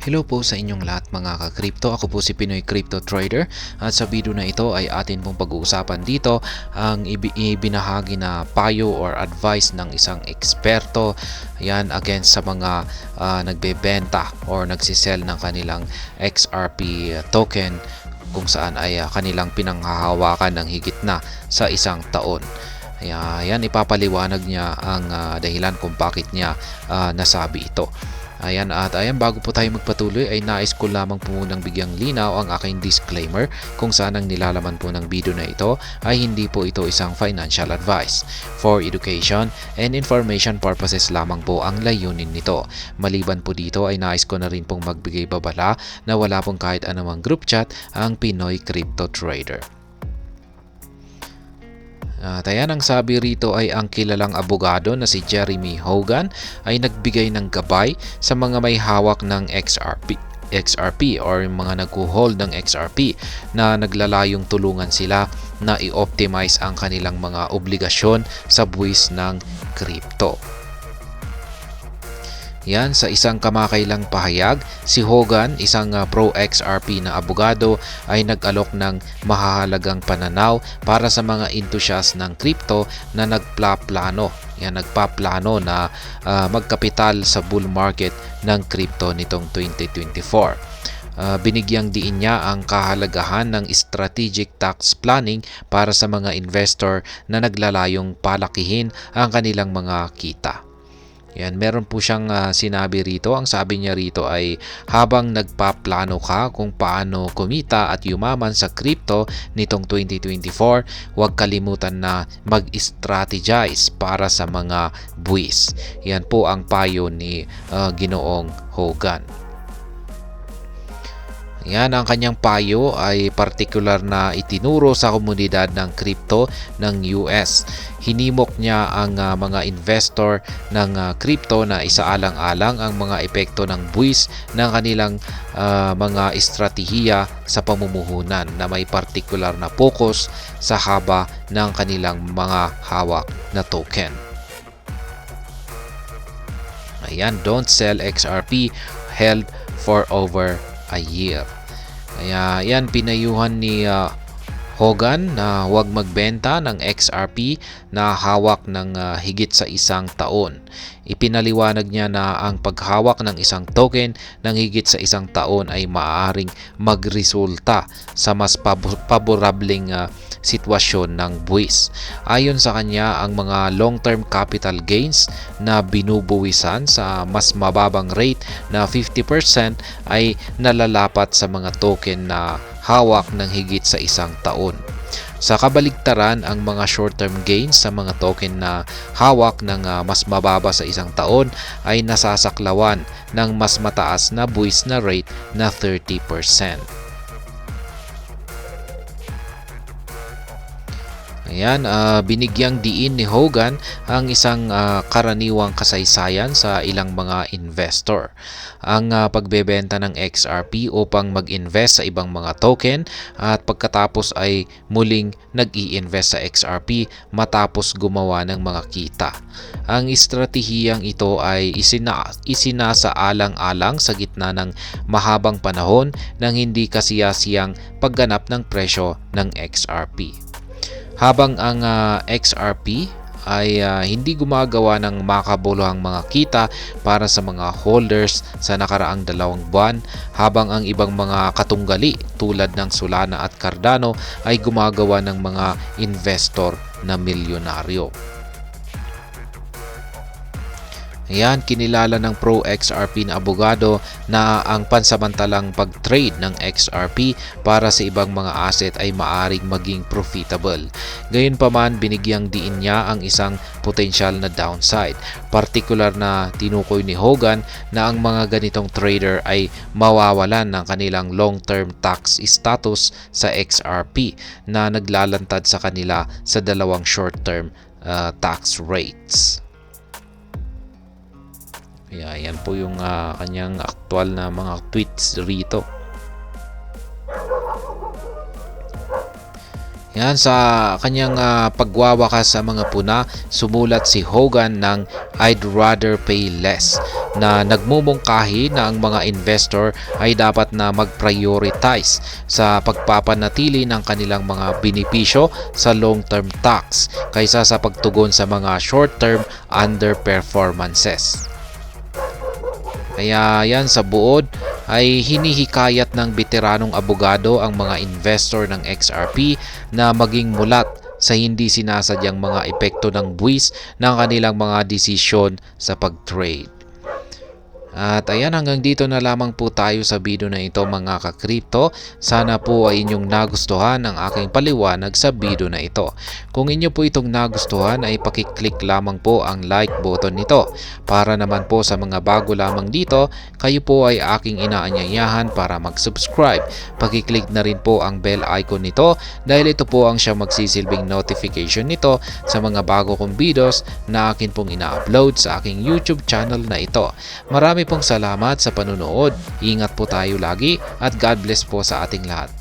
Hello po sa inyong lahat mga ka-crypto. Ako po si Pinoy Crypto Trader at sa video na ito ay atin pong pag-uusapan dito ang ibinahagi na payo or advice ng isang eksperto yan against sa mga nagbebenta or nagsisell ng kanilang XRP token kung saan ay kanilang pinanghahawakan ng higit na sa isang taon. Yan ipapaliwanag niya ang dahilan kung bakit niya nasabi ito. Ayan, bago po tayo magpatuloy ay nais ko lamang po munang bigyang linaw ang aking disclaimer kung saan ang nilalaman po ng video na ito ay hindi po ito isang financial advice. For education and information purposes lamang po ang layunin nito. Maliban po dito ay nais ko na rin pong magbigay babala na wala pong kahit anumang group chat ang Pinoy Crypto Trader. Ayan, ang sabi rito ay ang kilalang abogado na si Jeremy Hogan ay nagbigay ng gabay sa mga may hawak ng XRP or mga nag-hold ng XRP na naglalayong tulungan sila na i-optimize ang kanilang mga obligasyon sa buwis ng crypto. Yan, sa isang kamakailang pahayag, si Hogan, isang pro XRP na abogado, ay nag-alok ng mahahalagang pananaw para sa mga enthusiast ng crypto na nagpaplano na magkapital sa bull market ng crypto nitong 2024. Binigyang diin niya ang kahalagahan ng strategic tax planning para sa mga investor na naglalayong palakihin ang kanilang mga kita. Yan, meron po siyang sinabi rito. Ang sabi niya rito ay habang nagpaplano ka kung paano kumita at yumaman sa crypto nitong 2024, huwag kalimutan na mag-strategize para sa mga buwis. Yan po ang payo ni Ginoong Hogan. Yan, ang kanyang payo ay partikular na itinuro sa komunidad ng crypto ng US. Hinimok niya ang mga investor ng crypto na isaalang-alang ang mga epekto ng buwis ng kanilang mga estratehiya sa pamumuhunan na may partikular na focus sa haba ng kanilang mga hawak na token. Ayan, don't sell XRP held for over a year. Kaya yan, pinayuhan ni Hogan na huwag magbenta ng XRP na hawak ng higit sa isang taon. Ipinaliwanag niya na ang paghawak ng isang token ng higit sa isang taon ay maaaring magresulta sa mas paborableng sitwasyon ng buwis. Ayon sa kanya, ang mga long-term capital gains na binubuwisan sa mas mababang rate na 50% ay nalalapat sa mga token na hawak ng higit sa isang taon. Sa kabaligtaran, ang mga short-term gains sa mga token na hawak ng mas mababa sa isang taon ay nasasaklawan ng mas mataas na buwis na rate na 30%. Ayan, binigyang diin ni Hogan ang isang karaniwang kasaysayan sa ilang mga investor. Ang pagbebenta ng XRP upang mag-invest sa ibang mga token at pagkatapos ay muling nag-i-invest sa XRP matapos gumawa ng mga kita. Ang estratehiyang ito ay isinasaalang-alang sa gitna ng mahabang panahon ng hindi kasiyasiyang pagganap ng presyo ng XRP. Habang ang XRP ay hindi gumagawa ng makabuluhang mga kita para sa mga holders sa nakaraang 2 buwan, habang ang ibang mga katunggali tulad ng Solana at Cardano ay gumagawa ng mga investor na milyonaryo. Ayan, kinilala ng pro XRP na abogado na ang pansamantalang pag-trade ng XRP para sa ibang mga asset ay maaring maging profitable. Gayunpaman, binigyang diin niya ang isang potensyal na downside. Partikular na tinukoy ni Hogan na ang mga ganitong trader ay mawawalan ng kanilang long-term tax status sa XRP na naglalantad sa kanila sa dalawang short-term tax rates. Yan po yung kanyang aktual na mga tweets rito. Yan, sa kanyang pagwawakas sa mga puna, sumulat si Hogan ng I'd rather pay less, na nagmumungkahi na ang mga investor ay dapat na mag-prioritize sa pagpapanatili ng kanilang mga benepisyo sa long-term tax kaysa sa pagtugon sa mga short-term underperformances. Kaya yan, sa buod ay hinihikayat ng veteranong abogado ang mga investor ng XRP na maging mulat sa hindi sinasadyang mga epekto ng buwis ng kanilang mga desisyon sa pag-trade. At ayan, hanggang dito na lamang po tayo sa video na ito mga ka-crypto. Sana po ay inyong nagustuhan ang aking paliwanag sa video na ito. Kung inyo po itong nagustuhan ay pakiclick lamang po ang like button nito. Para naman po sa mga bago lamang dito, kayo po ay aking inaanyayahan para mag-subscribe. Pakiclick na rin po ang bell icon nito dahil ito po ang siya magsisilbing notification nito sa mga bago kong videos na akin pong ina-upload sa aking YouTube channel na ito. Marami pong salamat sa panunood. Ingat po tayo lagi at God bless po sa ating lahat.